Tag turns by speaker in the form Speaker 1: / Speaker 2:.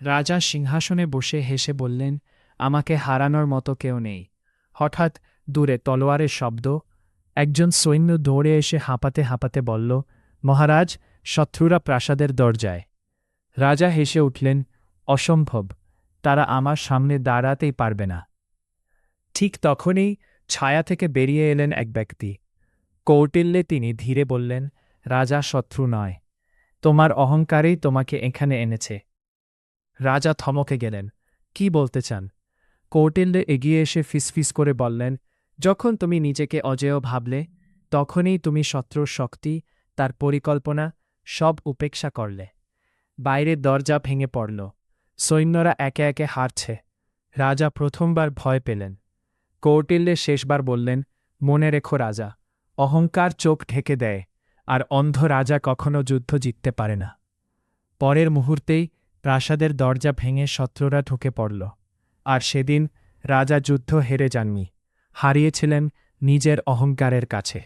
Speaker 1: রাজা সিংহাসনে বসে হেসে বললেন, আমাকে হারানোর মতো কেউ নেই। হঠাৎ দূরে তলোয়ারের শব্দ। একজন সৈন্য দৌড়ে এসে হাঁপাতে হাঁপাতে বলল, মহারাজ, শত্রুরা প্রাসাদের দরজায়। রাজা হেসে উঠলেন, অসম্ভব, তারা আমার সামনে দাঁড়াতেই পারবে না। ঠিক তখনই ছায়া থেকে বেরিয়ে এলেন এক ব্যক্তি। কৌটিল্যে তিনি ধীরে বললেন, রাজা শত্রু নয়, তোমার অহংকারেই তোমাকে এখানে এনেছে। রাজা থমকে গেলেন। কি বলতে চান? কৌটিল্যে এগিয়ে এসে ফিসফিস করে বললেন, যখন তুমি নিজেকে অজেয় ভাবলে, তখনই তুমি শত্রুর শক্তি, তার পরিকল্পনা, সব উপেক্ষা করলে। বাইরের দরজা ভেঙে পড়ল। সৈন্যরা একে একে হারছে। রাজা প্রথমবার ভয় পেলেন। কৌটিল্যে শেষবার বললেন, মনে রেখো রাজা, অহংকার চোখ ঢেকে দেয়, আর অন্ধ রাজা কখনো যুদ্ধ জিততে পারে না। পরের মুহূর্তেই প্রাসাদের দরজা ভেঙে শত্রুরা ঢুকে পড়ল। আর সেদিন রাজা যুদ্ধ হেরে যাননি, হারিয়েছিলেন নিজের অহংকারের কাছে।